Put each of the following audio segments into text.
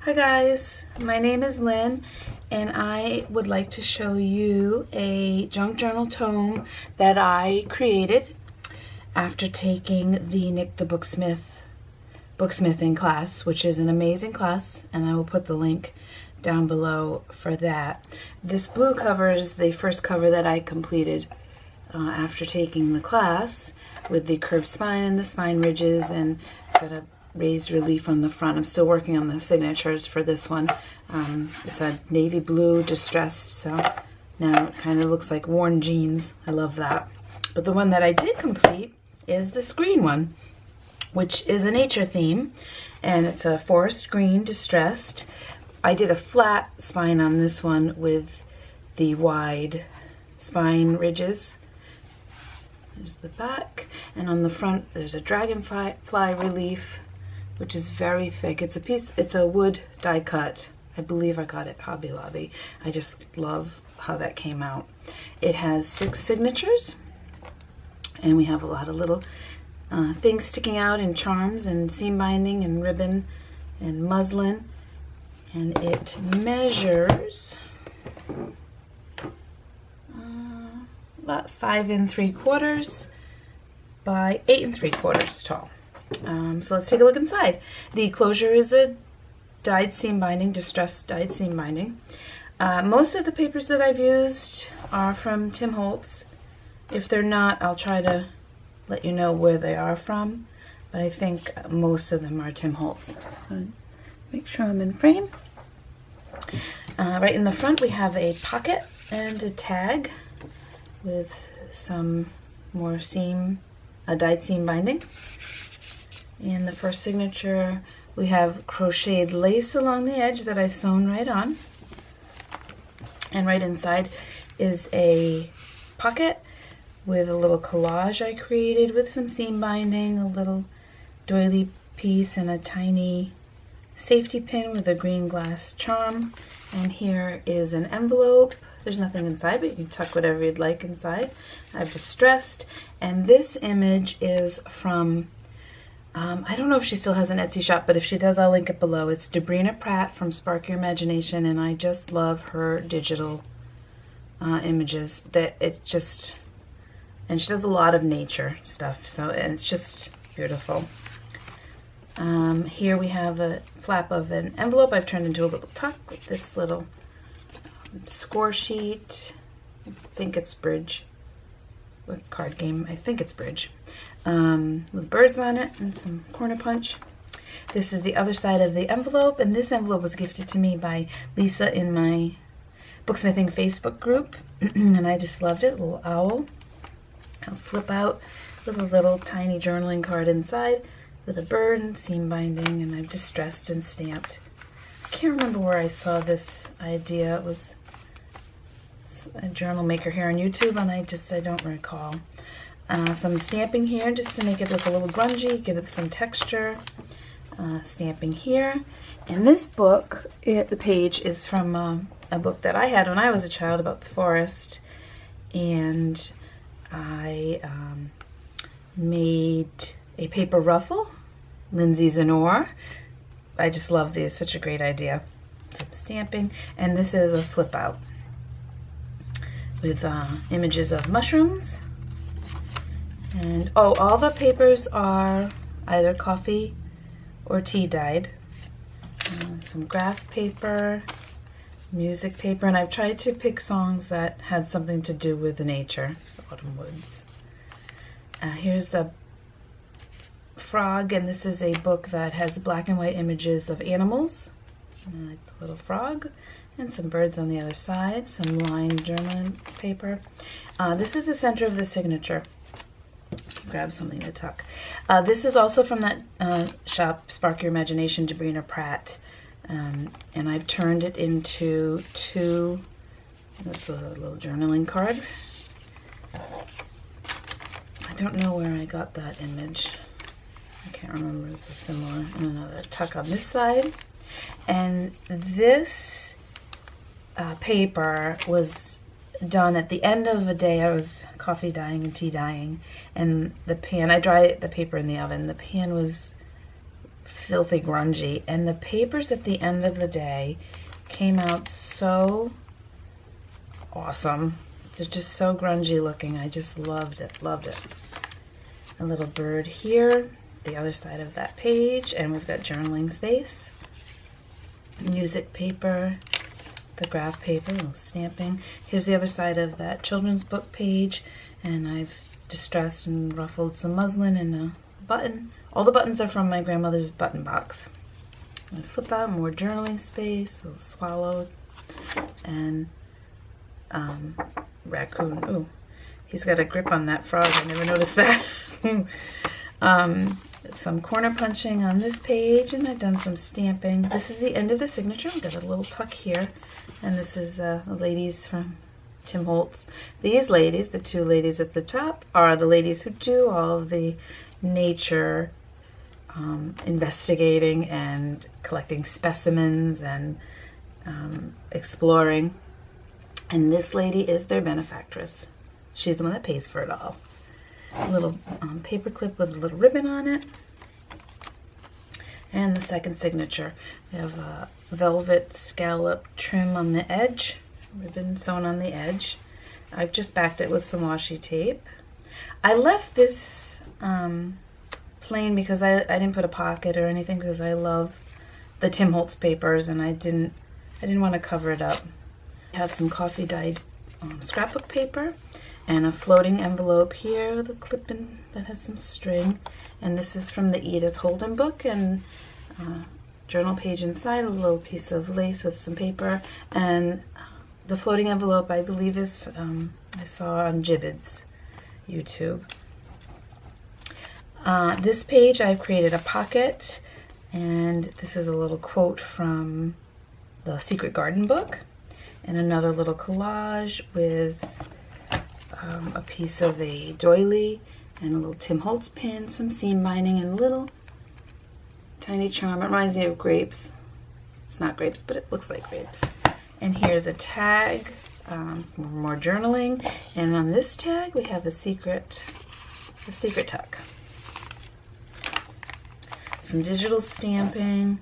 Hi guys, my name is Lynn and I would like to show you a junk journal tome that I created after taking the Nik the Booksmithing class, which is an amazing class, and I will put the link down below for that. This blue cover is the first cover that I completed after taking the class, with the curved spine and the spine ridges, and got a raised relief on the front. I'm still working on the signatures for this one. It's a navy blue distressed, so now it kind of looks like worn jeans. I love that. But the one that I did complete is this green one, which is a nature theme, and it's a forest green distressed. I did a flat spine on this one with the wide spine ridges. There's the back, and on the front there's a dragonfly relief, which is very thick. It's a wood die cut. I believe I got it at Hobby Lobby. I just love how that came out. It has 6 signatures, and we have a lot of little things sticking out, and charms and seam binding and ribbon and muslin, and it measures about 5 3/4 by 8 3/4 tall. So let's take a look inside. The closure is a dyed seam binding, distressed dyed seam binding. Most of the papers that I've used are from Tim Holtz. If they're not, I'll try to let you know where they are from, but I think most of them are Tim Holtz. Make sure I'm in frame. Right in the front we have a pocket and a tag with some more dyed seam binding. In the first signature, we have crocheted lace along the edge that I've sewn right on. And right inside is a pocket with a little collage I created with some seam binding, a little doily piece, and a tiny safety pin with a green glass charm. And here is an envelope. There's nothing inside, but you can tuck whatever you'd like inside. I've distressed, and this image is from I don't know if she still has an Etsy shop, but if she does, I'll link it below. It's Debrina Pratt from Spark Your Imagination, and I just love her digital images. And she does a lot of nature stuff, so it's just beautiful. Here we have a flap of an envelope I've turned into a little tuck with this little score sheet. I think it's Bridge. What card game? I think it's Bridge. With birds on it and some corner punch. This is the other side of the envelope, and this envelope was gifted to me by Lisa in my Booksmithing Facebook group, and I just loved it. A little owl. I'll flip out with a little tiny journaling card inside with a bird and seam binding, and I've distressed and stamped. I can't remember where I saw this idea. It was a journal maker here on YouTube, and I don't recall. Some stamping here just to make it look a little grungy, give it some texture. Stamping here. And this book, the page is from a book that I had when I was a child about the forest, and I made a paper ruffle, Lindsey Zenor. I just love these, such a great idea. Some stamping, and this is a flip out with images of mushrooms. And all the papers are either coffee or tea dyed. Some graph paper, music paper, and I've tried to pick songs that had something to do with the nature, the autumn woods. Here's a frog, and this is a book that has black and white images of animals. Like the little frog, and some birds on the other side, some lined journaling paper. This is the center of the signature. Grab something to tuck. This is also from that shop, Spark Your Imagination, Debrina Pratt, and I've turned it into 2. This is a little journaling card. I don't know where I got that image. I can't remember. It's a similar, and another tuck on this side. And this paper was done at the end of a day. I was coffee dyeing and tea dyeing, and the pan, I dry the paper in the oven. The pan was filthy grungy, and the papers at the end of the day came out so awesome. They're just so grungy looking. I just loved it, loved it. A little bird here, the other side of that page, and we've got journaling space, music paper, the graph paper, a little stamping. Here's the other side of that children's book page, and I've distressed and ruffled some muslin and a button. All the buttons are from my grandmother's button box. I'm going to flip out more journaling space, a little swallow, and raccoon. Ooh, he's got a grip on that frog. I never noticed that. Some corner punching on this page, and I've done some stamping. This is the end of the signature. I've got a little tuck here, and this is the ladies from Tim Holtz. These ladies, the two ladies at the top, are the ladies who do all of the nature investigating and collecting specimens and exploring. And this lady is their benefactress. She's the one that pays for it all. A little paper clip with a little ribbon on it. And the second signature. We have a velvet scallop trim on the edge, ribbon sewn on the edge. I've just backed it with some washi tape. I left this plain because I didn't put a pocket or anything, because I love the Tim Holtz papers, and I didn't want to cover it up. I have some coffee dyed scrapbook paper and a floating envelope here with a clip-in that has some string, and this is from the Edith Holden book, and journal page inside, a little piece of lace with some paper, and the floating envelope I believe is I saw on Jibid's YouTube. This page I've created a pocket, and this is a little quote from the Secret Garden book, and another little collage with a piece of a doily and a little Tim Holtz pin, some seam binding, and a little tiny charm. It reminds me of grapes. It's not grapes, but it looks like grapes. And here's a tag, more journaling, and on this tag we have a secret tuck. Some digital stamping.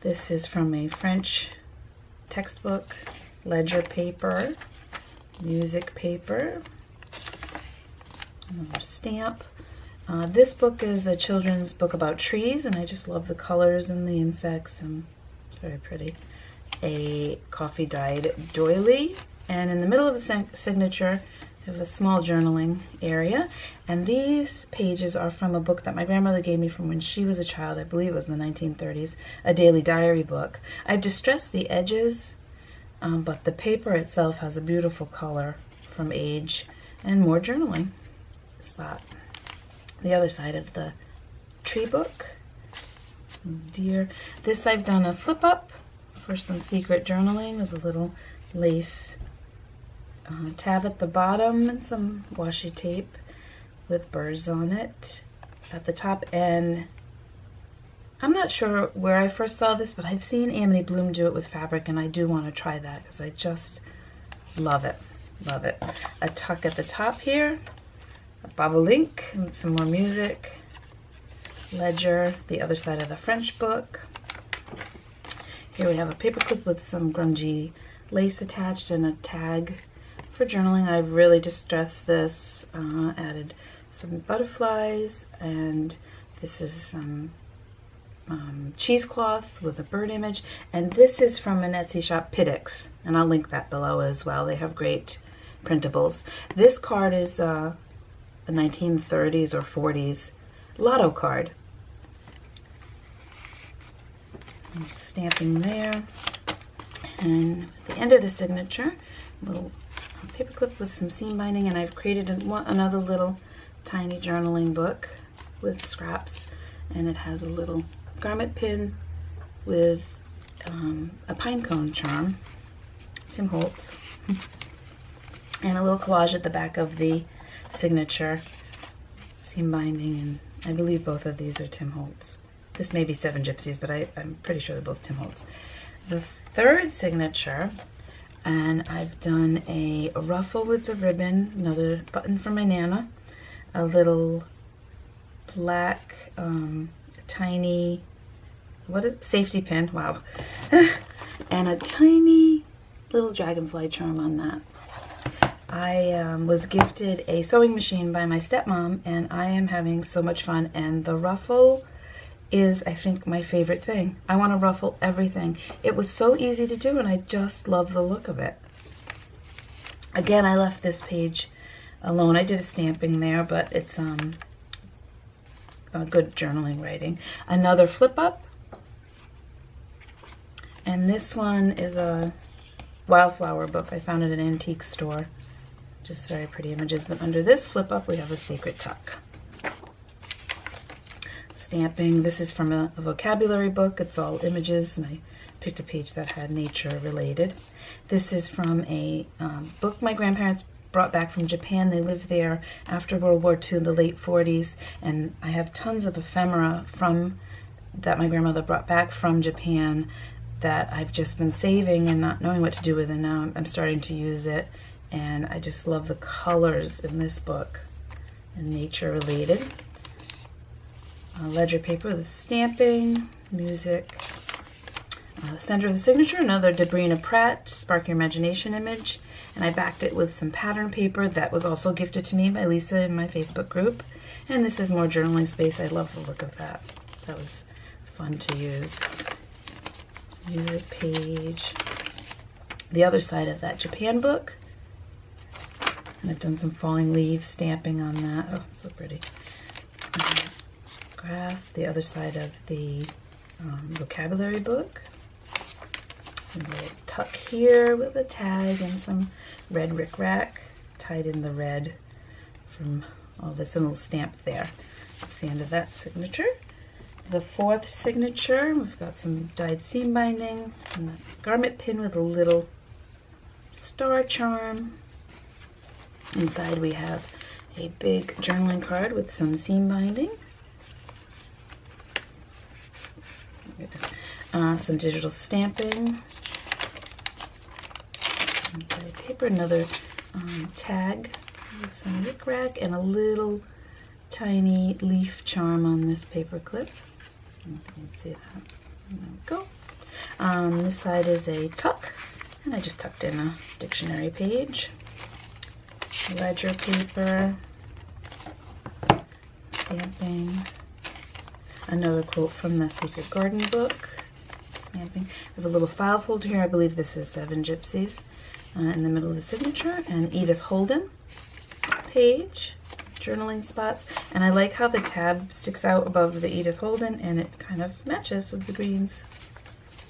This is from a French textbook, ledger paper, music paper, another stamp. This book is a children's book about trees, and I just love the colors and the insects, and it's very pretty. A coffee dyed doily, and in the middle of the signature I have a small journaling area, and these pages are from a book that my grandmother gave me from when she was a child. I believe it was in the 1930s, a daily diary book. I've distressed the edges, but the paper itself has a beautiful color from age, and more journaling spot. The other side of the tree book, deer. This I've done a flip up for some secret journaling with a little lace tab at the bottom and some washi tape with birds on it at the top. And I'm not sure where I first saw this, but I've seen Amity Bloom do it with fabric, and I do want to try that because I just love it. Love it. A tuck at the top here, a bobolink, some more music, ledger, the other side of the French book. Here we have a paper clip with some grungy lace attached and a tag for journaling. I've really distressed this, added some butterflies, and this is some cheesecloth with a bird image, and this is from an Etsy shop, Piddix, and I'll link that below as well. They have great printables. This card is a 1930s or 40s lotto card. Stamping there, and at the end of the signature, a little paper clip with some seam binding, and I've created another little tiny journaling book with scraps, and it has a little garment pin with a pine cone charm, Tim Holtz, and a little collage at the back of the signature, seam binding, and I believe both of these are Tim Holtz. This may be Seven Gypsies, but I'm pretty sure they're both Tim Holtz. The third signature, and I've done a ruffle with the ribbon, another button from my Nana, a little black tiny what is it? Safety pin, wow. And a tiny little dragonfly charm on that. I was gifted a sewing machine by my stepmom, and I am having so much fun, and the ruffle is, I think, my favorite thing. I want to ruffle everything. It was so easy to do, and I just love the look of it. Again, I left this page alone. I did a stamping there, but it's a good journaling writing. Another flip up, and this one is a wildflower book. I found it at an antique store. Just very pretty images, but under this flip up we have a sacred tuck. Stamping, this is from a vocabulary book. It's all images, and I picked a page that had nature related. This is from a book my grandparents brought back from Japan. They lived there after World War II in the late 40s, and I have tons of ephemera from that my grandmother brought back from Japan that I've just been saving and not knowing what to do with, and now I'm starting to use it. And I just love the colors in this book, and nature related. Ledger paper with stamping, music. Center of the signature, another Debrina Pratt, Spark Your Imagination image. And I backed it with some pattern paper that was also gifted to me by Lisa in my Facebook group. And this is more journaling space. I love the look of that. That was fun to use. Music page. The other side of that Japan book. And I've done some falling leaves stamping on that. Oh, so pretty. Graph, the other side of the vocabulary book. There's a little tuck here with a tag and some red rickrack tied in the red from all this, and a little stamp there. That's the end of that signature. The fourth signature, we've got some dyed seam binding and a garment pin with a little star charm. Inside we have a big journaling card with some seam binding. Some digital stamping. Some paper, another tag with some rickrack, and a little tiny leaf charm on this paper clip. I don't know if you can see that. There we go. This side is a tuck, and I just tucked in a dictionary page. Ledger paper, stamping, another quote from the Secret Garden book, stamping. I have a little file folder here. I believe this is 7 Gypsies in the middle of the signature, and Edith Holden page, journaling spots. And I like how the tab sticks out above the Edith Holden, and it kind of matches with the greens.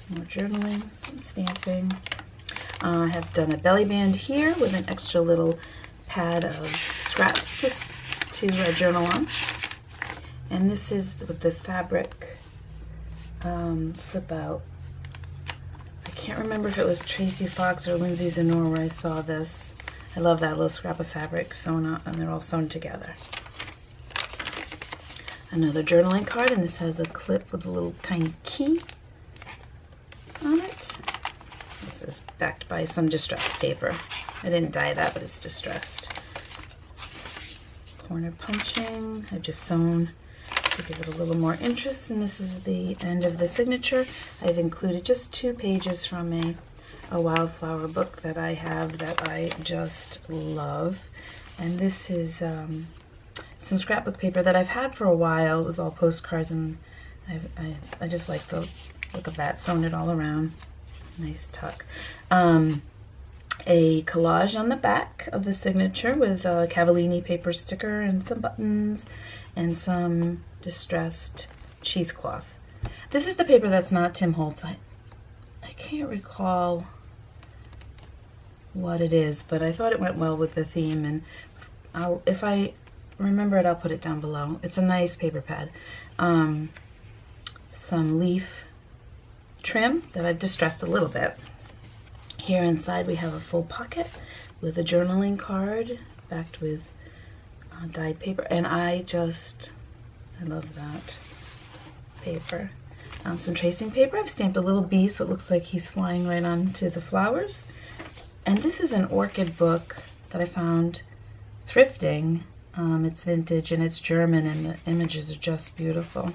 More journaling, some stamping. I have done a belly band here with an extra little pad of scraps to journal on. And this is with the fabric flip out. I can't remember if it was Tracie Fox or Lindsey Zenor where I saw this. I love that little scrap of fabric sewn on, and they're all sewn together. Another journaling card, and this has a clip with a little tiny key on it. This is backed by some distressed paper. I didn't dye that, but it's distressed. Corner punching. I've just sewn to give it a little more interest, and this is the end of the signature. I've included just 2 pages from a wildflower book that I have that I just love. And this is some scrapbook paper that I've had for a while. It was all postcards, and I just like the look of that, sewn it all around. Nice tuck. A collage on the back of the signature with a Cavallini paper sticker and some buttons and some distressed cheesecloth. This is the paper that's not Tim Holtz. I can't recall what it is, but I thought it went well with the theme, and if I remember it, I'll put it down below. It's a nice paper pad. Some leaf trim that I've distressed a little bit. Here inside we have a full pocket with a journaling card backed with dyed paper, and I love that paper. Some tracing paper. I've stamped a little bee so it looks like he's flying right onto the flowers. And this is an orchid book that I found thrifting. It's vintage and it's German, and the images are just beautiful.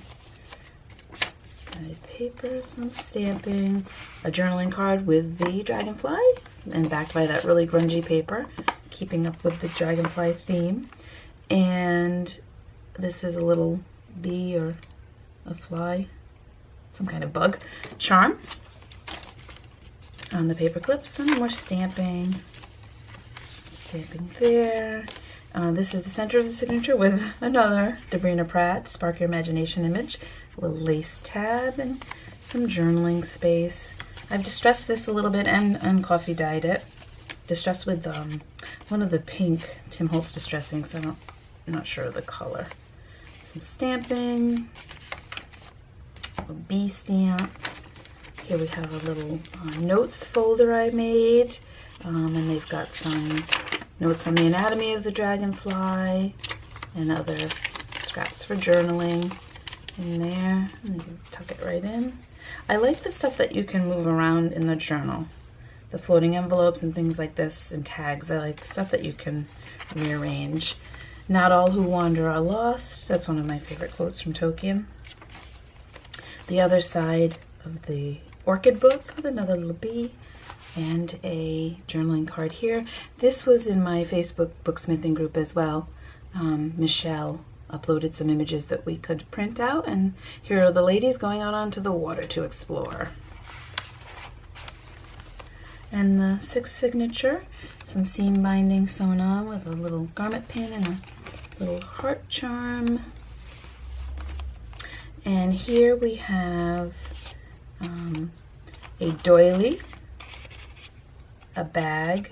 dyed paper, some stamping, a journaling card with the dragonfly, and backed by that really grungy paper, keeping up with the dragonfly theme. And this is a little bee or a fly, some kind of bug charm on the paper clips. Some more stamping there. This is the center of the signature with another Debrina Pratt Spark Your Imagination image, a little lace tab, and some journaling space. I've distressed this a little bit and coffee dyed it. Distressed with one of the pink Tim Holtz distressing, so I'm not sure of the color. Some stamping, a bee stamp. Here we have a little notes folder I made, and they've got some notes on the anatomy of the dragonfly and other scraps for journaling in there. And you can tuck it right in. I like the stuff that you can move around in the journal. The floating envelopes and things like this and tags. I like stuff that you can rearrange. Not all who wander are lost. That's one of my favorite quotes from Tolkien. The other side of the orchid book with another little bee and a journaling card here. This was in my Facebook booksmithing group as well. Michelle uploaded some images that we could print out, and here are the ladies going out onto the water to explore. And the sixth signature, some seam binding sewn on with a little garment pin and a little heart charm. And here we have a doily, a bag,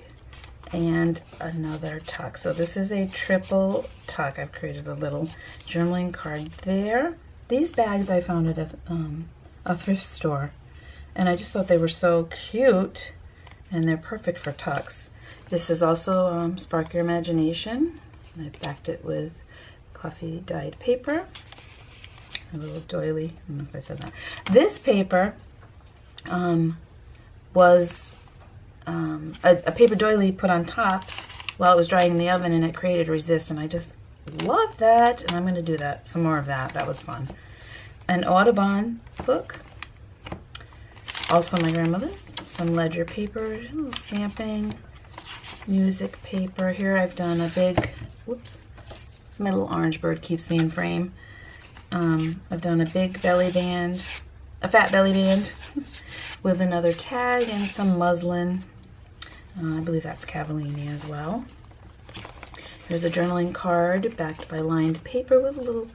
and another tuck. So this is a triple tuck. I've created a little journaling card there. These bags I found at a thrift store, and I just thought they were so cute, and they're perfect for tucks. This is also Spark Your Imagination. And I've backed it with coffee dyed paper. A little doily. I don't know if I said that. This paper was a paper doily put on top while it was drying in the oven, and it created resist, and I just love that, and I'm going to do that, some more of that. That was fun. An Audubon book, also my grandmother's. Some ledger paper, a little stamping, music paper. Here I've done a big, whoops, my little orange bird keeps me in frame. I've done a big belly band, a fat belly band with another tag and some muslin. I believe that's Cavallini as well. Here's a journaling card backed by lined paper with a little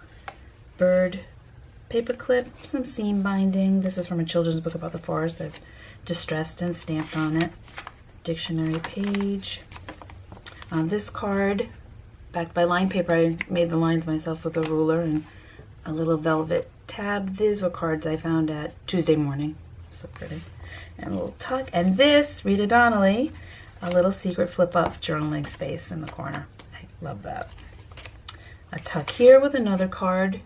bird paper clip, some seam binding. This is from a children's book about the forest. I've distressed and stamped on it. Dictionary page. This card backed by lined paper. I made the lines myself with a ruler and a little velvet tab. These were cards I found at Tuesday Morning. So pretty. And a little tuck. And this, Rita Donnelly, a little secret flip-up journaling space in the corner. I love that. A tuck here with another card,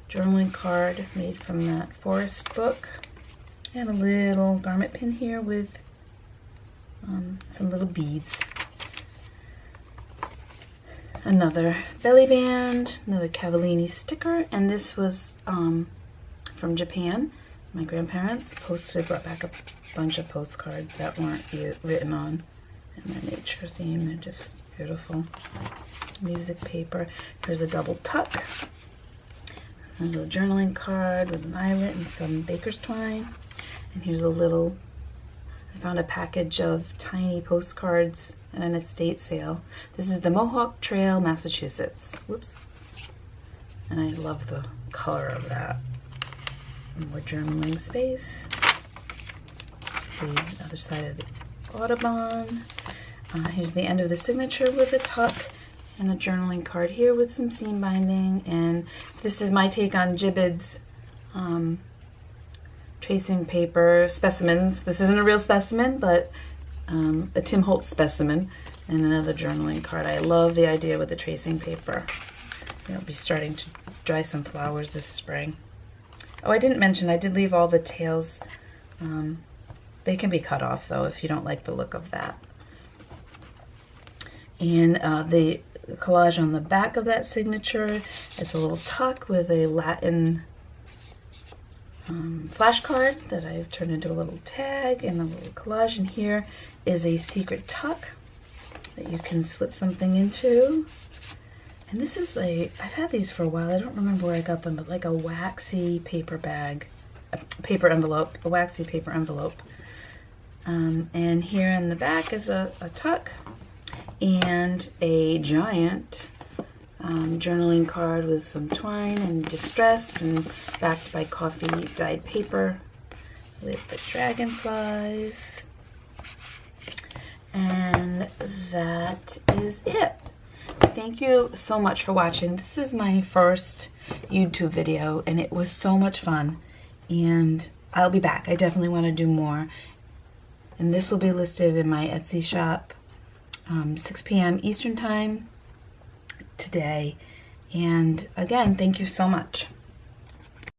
journaling card made from that forest book. And a little garment pin here with some little beads. Another belly band, another Cavallini sticker, and this was from Japan. My grandparents brought back a bunch of postcards that weren't written on, and their nature theme. They're just beautiful. Music paper. Here's a double tuck. A little journaling card with an eyelet and some baker's twine. And here's a little, I found a package of tiny postcards at an estate sale. This is the Mohawk Trail, Massachusetts. Whoops. And I love the color of that. More journaling space. The other side of the Audubon. Here's the end of the signature with a tuck and a journaling card here with some seam binding. And this is my take on Jibid's tracing paper specimens. This isn't a real specimen, but a Tim Holtz specimen, and another journaling card. I love the idea with the tracing paper. I'll be starting to dry some flowers this spring. Oh, I didn't mention, I did leave all the tails. They can be cut off, though, if you don't like the look of that. And the collage on the back of that signature, it's a little tuck with a Latin flashcard that I've turned into a little tag and a little collage. And here is a secret tuck that you can slip something into. And this is I've had these for a while. I don't remember where I got them, but like a waxy paper bag, a waxy paper envelope. And here in the back is a tuck and a giant journaling card with some twine and distressed and backed by coffee dyed paper with the dragonflies. And that is it. Thank you so much for watching. This is my first YouTube video and it was so much fun, and I'll be back. I definitely want to do more, and this will be listed in my Etsy shop 6 p.m. Eastern time today. And again, thank you so much.